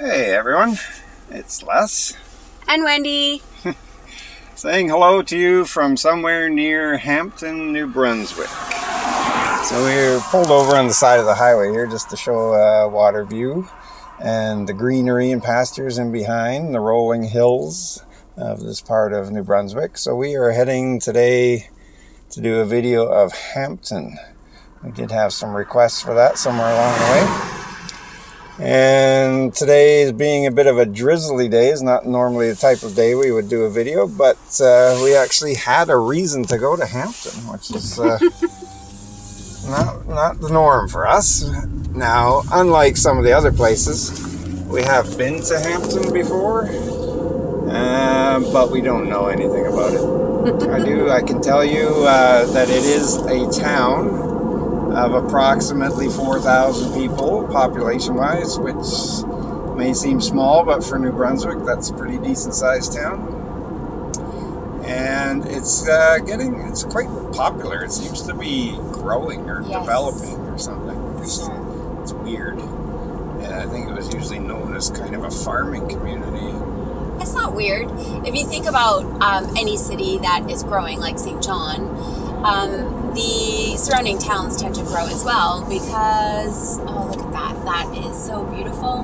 Hey everyone, it's Les. And Wendy. Saying hello to you from somewhere near Hampton, New Brunswick. So we're pulled over on the side of the highway here just to show a water view and the greenery and pastures in behind, the rolling hills of this part of New Brunswick. So we are heading today to do a video of Hampton. We did have some requests for that somewhere along the way. And today is being a bit of a drizzly day. It's not normally the type of day we would do a video, but we actually had a reason to go to Hampton, which is not the norm for us. Now, unlike some of the other places, we have been to Hampton before, but we don't know anything about it. I can tell you that it is a town of approximately 4,000 people, population-wise, which may seem small, but for New Brunswick, that's a pretty decent-sized town. And it's quite popular. It seems to be growing or developing or something. It's weird. And I think it was usually known as kind of a farming community. It's not weird. If you think about any city that is growing, like St. John, the surrounding towns tend to grow as well because, oh, look at that. That is so beautiful.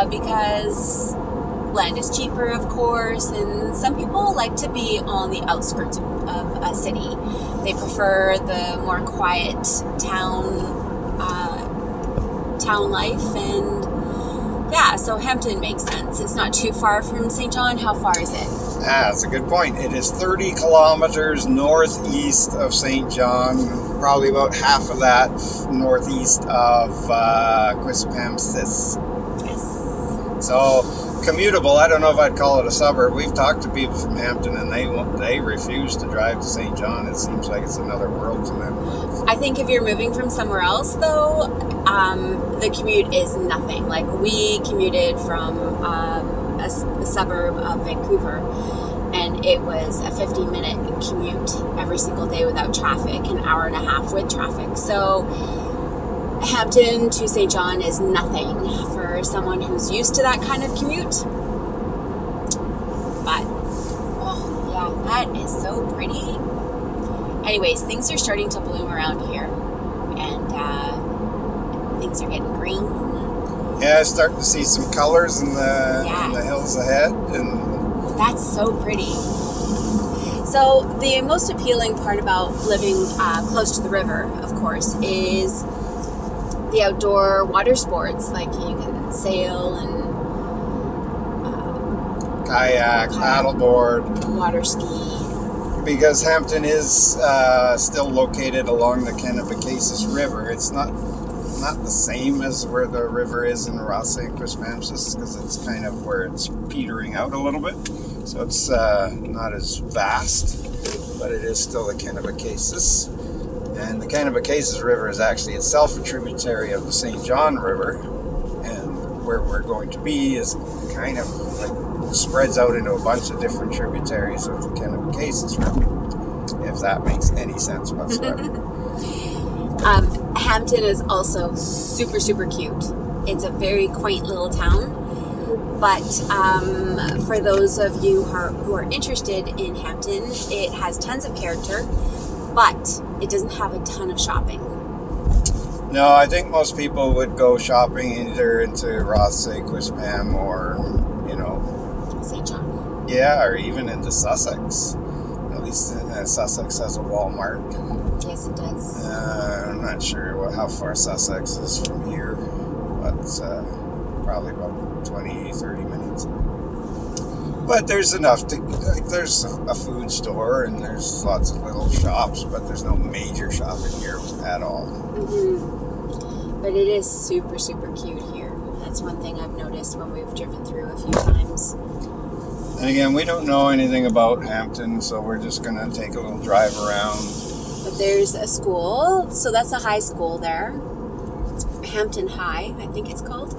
Because land is cheaper, of course, and some people like to be on the outskirts of a city. They prefer the more quiet town life, and yeah, so Hampton makes sense. It's not too far from St. John. How far is it? That's a good point. It is 30 kilometers northeast of St. John, probably about half of that northeast of Kennebecasis. Yes. So commutable. I don't know if I'd call it a suburb. We've talked to people from Hampton, and they refuse to drive to St. John. It seems like it's another world to them. I think if you're moving from somewhere else, though, the commute is nothing. Like, we commuted from a suburb of Vancouver, and it was a 50-minute commute every single day without traffic, an hour and a half with traffic. So Hampton to St. John is nothing for someone who's used to that kind of commute. But, oh yeah, that is so pretty. Anyways, things are starting to bloom around here, and things are getting green. Yeah, starting to see some colors in the hills ahead, and that's so pretty. So the most appealing part about living close to the river, of course, is the outdoor water sports. Like, you can sail and kayak, paddleboard, water ski. Because Hampton is still located along the Kennebecasis River. It's not the same as where the river is in Rothsay and Kennebecasis, because it's kind of where it's petering out a little bit. So it's not as vast, but it is still the Kennebecasis. And the Kennebecasis River is actually itself a tributary of the St. John River. And where we're going to be is kind of like spreads out into a bunch of different tributaries of the Kennebecasis River, if that makes any sense whatsoever. Hampton is also super, super cute. It's a very quaint little town, but for those of you who are interested in Hampton, it has tons of character, but it doesn't have a ton of shopping. No, I think most people would go shopping either into Rothsay, Quispam, or, St. John. Yeah, or even into Sussex. At least Sussex has a Walmart. Yes, it does. I'm not sure how far Sussex is from here, but probably about 20, 30 minutes. But there's enough there's a food store and there's lots of little shops, but there's no major shopping here at all. Mm-hmm. But it is super, super cute here. That's one thing I've noticed when we've driven through a few times. And again, we don't know anything about Hampton, so we're just going to take a little drive around. But there's a school, so that's a high school there. It's Hampton High, I think it's called,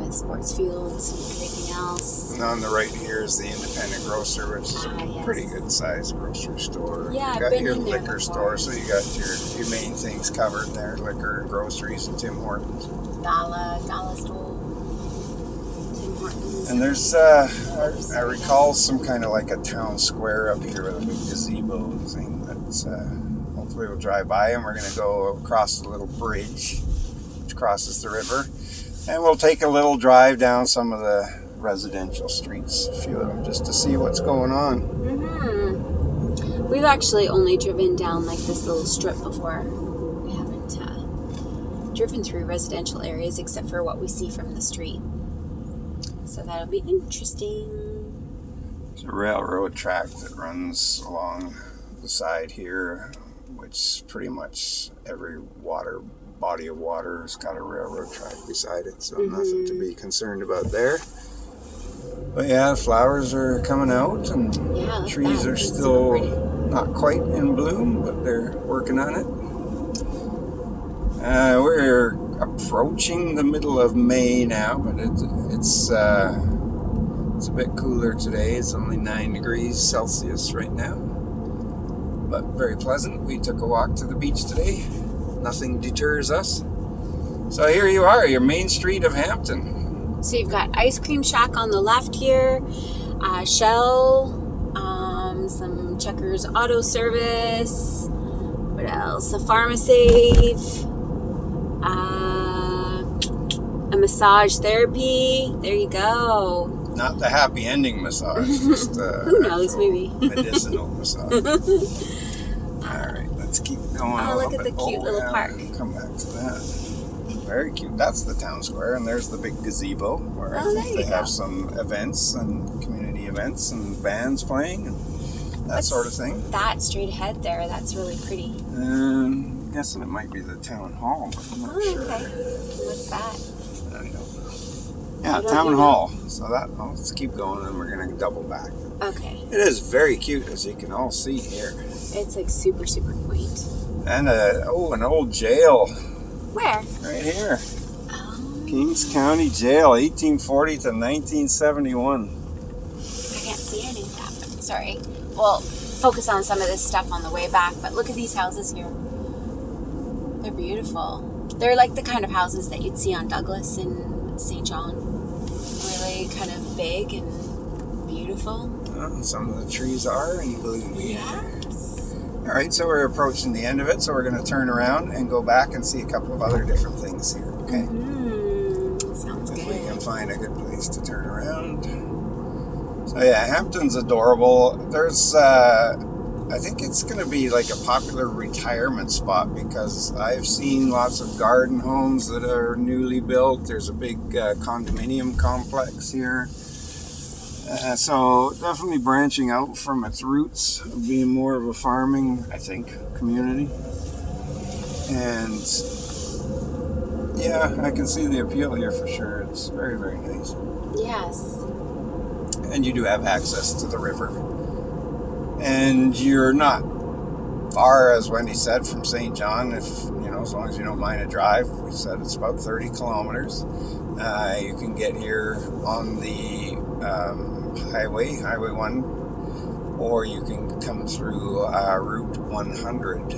with the sports fields and everything else. And on the right here is the independent grocer, which is a Yes. pretty good sized grocery store. Yeah, You I've got been your in there liquor before. store, so you got your main things covered there: liquor, groceries, and Tim Hortons. Dollar store, Tim Hortons. And there's, I recall some kind of like a town square up here with a big gazebo thing that's, hopefully we'll drive by, and we're going to go across the little bridge which crosses the river. And we'll take a little drive down some of the residential streets, a few of them, just to see what's going on. Mm-hmm. We've actually only driven down like this little strip before. We haven't driven through residential areas except for what we see from the street. So that'll be interesting. There's a railroad track that runs along the side here, which pretty much every body of water has got a railroad track beside it, so nothing to be concerned about there. But yeah, flowers are coming out, and Yeah, trees are still not quite in bloom, but they're working on it. We're approaching the middle of May now, but it's a bit cooler today. It's only 9 degrees Celsius right now, but very pleasant. We took a walk to the beach today. Nothing deters us. So here you are, your main street of Hampton. So you've got Ice Cream Shack on the left here, Shell, some Checkers Auto Service, what else? A Pharmasave, a massage therapy. There you go. Not the happy ending massage, just Who knows, maybe. medicinal massage. All right, let's keep going. Oh, look at the cute little park. Come back to that. Very cute. That's the town square, and there's the big gazebo where I think they have some events and community events and bands playing and that sort of thing. That straight ahead there, that's really pretty. I'm guessing it might be the town hall, but I'm not sure. Okay. What's that? I don't know. Yeah, town hall. So let's keep going, and we're gonna double back. Okay. It is very cute, as you can all see here. It's like super, super quaint. And an old jail Where? right here. Oh, Kings County Jail, 1840 to 1971. I can't see any of that. Sorry. We'll focus on some of this stuff on the way back, but look at these houses here. They're beautiful. They're like the kind of houses that you'd see on Douglas and St. John. Really kind of big and beautiful. Some of the trees are in bloom. Yes. All right, so we're approaching the end of it, so we're going to turn around and go back and see a couple of other different things here, okay? Sounds If good. we can find a good place to turn around. So yeah, Hampton's adorable. There's, I think it's going to be like a popular retirement spot because I've seen lots of garden homes that are newly built. There's a big condominium complex here. So definitely branching out from its roots of being more of a farming, I think, community. And yeah, I can see the appeal here for sure. It's very, very nice. Yes. And you do have access to the river. And you're not far, as Wendy said, from St. John, if as long as you don't mind a drive. We said it's about 30 kilometers. You can get here on the Highway 1, or you can come through Route 100.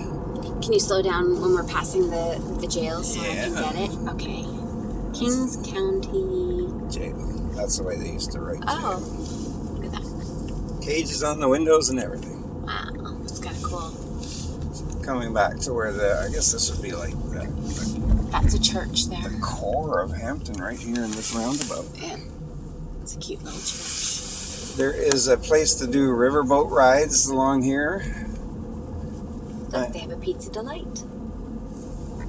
Can you slow down when we're passing the jail so I can get it? Okay. Kings County Jail. That's the way they used to write jail. Oh, look at that. Cages on the windows and everything. Wow, that's kind of cool. Coming back to where I guess this would be like That's a church there. the core of Hampton right here in this roundabout. Yeah. It's a cute little church. There is a place to do riverboat rides along here. Look, they have a Pizza Delight.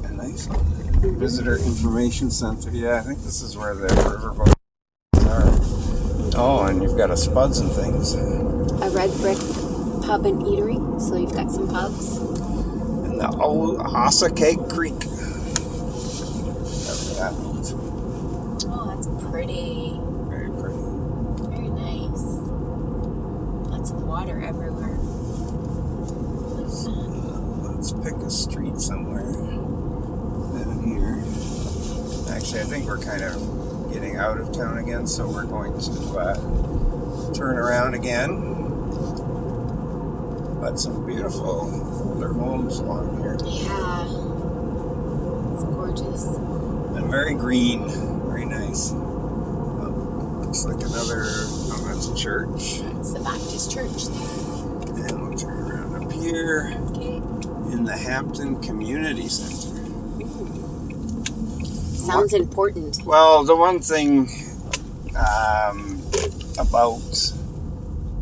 A nice visitor information center. Yeah, I think this is where the riverboats are. Oh, and you've got a Spuds and things. A red brick pub and eatery, so you've got some pubs. And the old Ossakeg Creek. Whatever that means. Oh, that's pretty. Very pretty. Very nice. Lots of water everywhere. Let's pick a street somewhere down here. Actually, I think we're kind of getting out of town again, so we're going to turn around again. But some beautiful older homes along here. Yeah. It's gorgeous. And very green. Very nice. Looks like another, oh, that's a church. It's the Baptist church there. And we'll turn around up here. Okay. In the Hampton Community Center. Sounds important. Well, the one thing about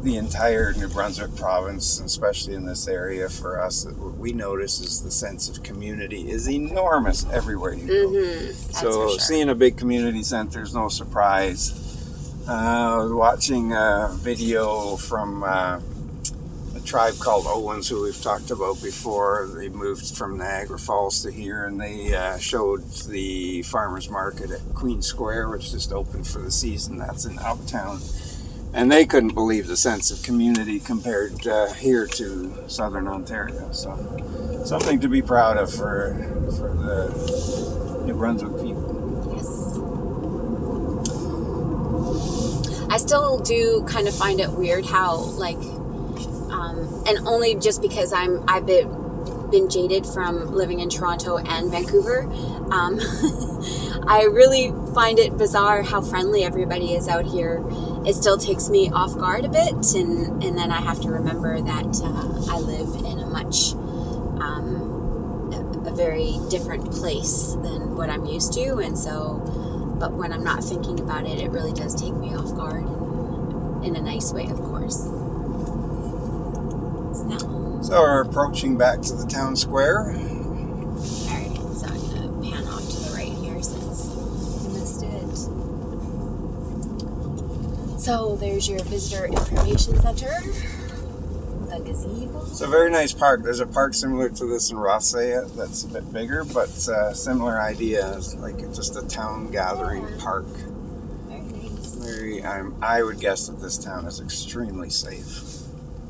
the entire New Brunswick province, and especially in this area for us, that we notice is the sense of community is enormous everywhere you go. So sure. Seeing a big community center is no surprise. I was watching a video from a tribe called Owens, who we've talked about before. They moved from Niagara Falls to here, and they showed the farmers market at Queen Square, which just opened for the season. That's in Uptown. And they couldn't believe the sense of community compared here to Southern Ontario. So something to be proud of for the New Brunswick people. Yes. I still do kind of find it weird how, like, and only just because I've been jaded from living in Toronto and Vancouver. I really find it bizarre how friendly everybody is out here. It still takes me off guard a bit, and then I have to remember that I live in a much a very different place than what I'm used to, and so, but when I'm not thinking about it, it really does take me off guard in a nice way, of course. So we're approaching back to the town square. Alright, so I'm going to pan off to the right here since I missed it. So there's your visitor information center, the gazebo. It's a very nice park. There's a park similar to this in Rothsay that's a bit bigger, but similar idea. It's like just a town gathering park. Very nice. I would guess that this town is extremely safe.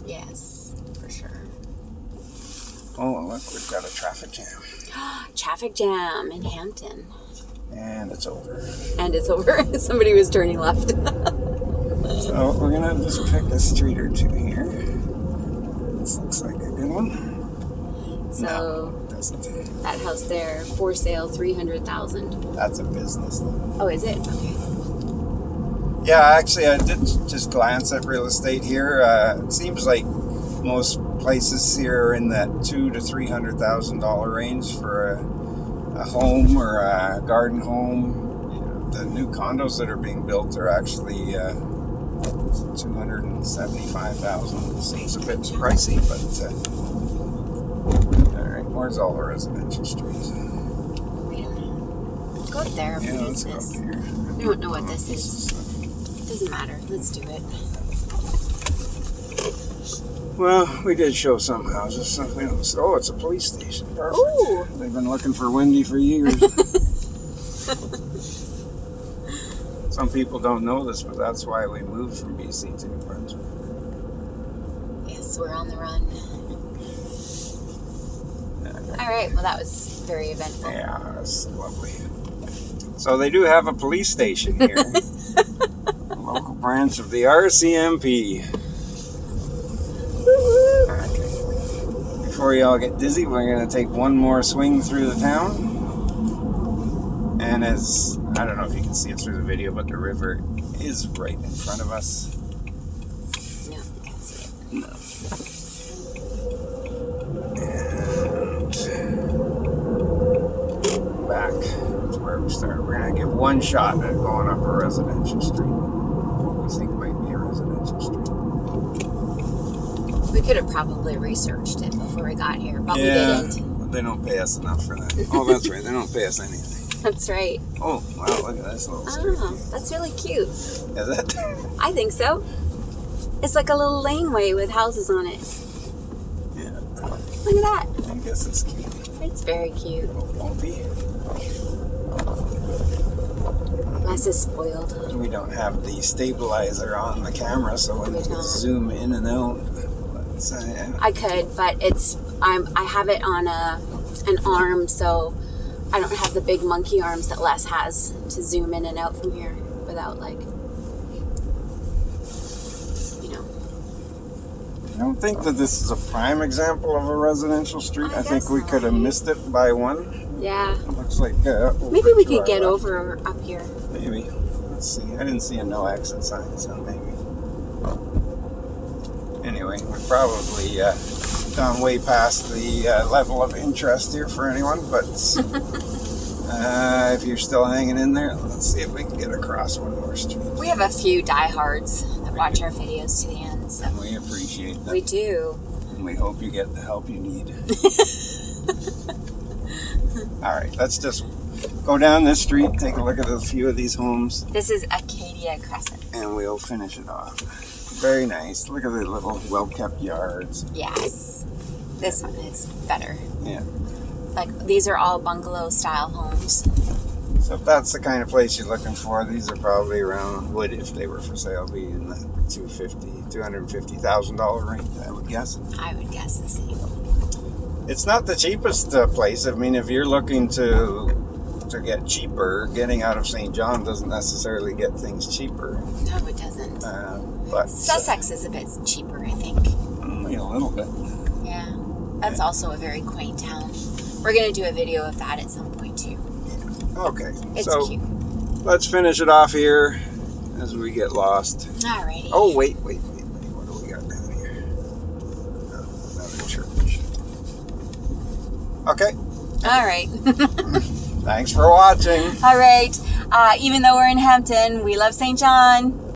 Yes, for sure. Oh, look, we've got a traffic jam. Traffic jam in Hampton. And it's over. And it's over. Somebody was turning left. So we're going to just pick a street or two here. This looks like a good one. So no, it doesn't. That house there, for sale, $300,000. That's a business though. Oh, is it? Okay. Yeah, actually, I did just glance at real estate here. It seems like most places here are in that $200,000 to $300,000 range for a home or a garden home. The new condos that are being built are actually $275,000. Seems a bit pricey, but all right. Where's all the residential streets? We don't know. Go up there. Yeah, What let's is go this? up here. We don't know what this is. Doesn't matter. Let's do it. Well, we did show some houses. So we don't. Oh, it's a police station. Perfect. Ooh. They've been looking for Wendy for years. Some people don't know this, but that's why we moved from BC to New Brunswick. Yes, we're on the run. All right. Well, that was very eventful. Yeah, that's lovely. So they do have a police station here. A local branch of the RCMP. Okay. Before you all get dizzy, we're going to take one more swing through the town. And as, I don't know if you can see it through the video, but the river is right in front of us. No, you can't see it. No. And back to where we started. We're going to give one shot at going up a residential street. What we think might be a residential street. We could have probably researched it before we got here, but we didn't. But they don't pay us enough for that. Oh, that's right. They don't pay us anything. That's right. Oh, wow, look at this little street. Oh, that's really cute. Is it? I think so. It's like a little laneway with houses on it. Yeah. Look at that. I guess it's cute. It's very cute. A little bumpy. Les is spoiled. We don't have the stabilizer on the camera, so when you can zoom in and out. But, yeah. I could, but I have it on an arm, so I don't have the big monkey arms that Les has to zoom in and out from here without, like, you know. I don't think that this is a prime example of a residential street. I think guess we could have not. missed it by one. Yeah. It looks like Maybe we to could our get left. over up here. Maybe. Let's see. I didn't see a no exit sign, so maybe. Anyway, we've probably gone way past the level of interest here for anyone, but if you're still hanging in there, let's see if we can get across one more street. We have a few diehards that watch our videos to the end, so And we appreciate that. we do. And we hope you get the help you need. All right, let's just go down this street, take a look at a few of these homes, This is Acadia Crescent. and we'll finish it off. Very nice. Look at the little well-kept yards. Yes. This one is better. Yeah. Like, these are all bungalow-style homes. So if that's the kind of place you're looking for, these are probably around, would, if they were for sale, be in the $250,000 range, I would guess. I would guess the same. It's not the cheapest place. I mean, if you're looking to get cheaper, getting out of St. John doesn't necessarily get things cheaper. No, it doesn't. But Sussex is a bit cheaper, I think. only a little bit. Yeah. That's also a very quaint town. We're going to do a video of that at some point, too. Okay, It's so cute. let's finish it off here as we get lost. Alrighty. Oh, wait. What do we got down here? Oh, another church. Okay, All right. thanks for watching. All right. Even though we're in Hampton, we love St. John.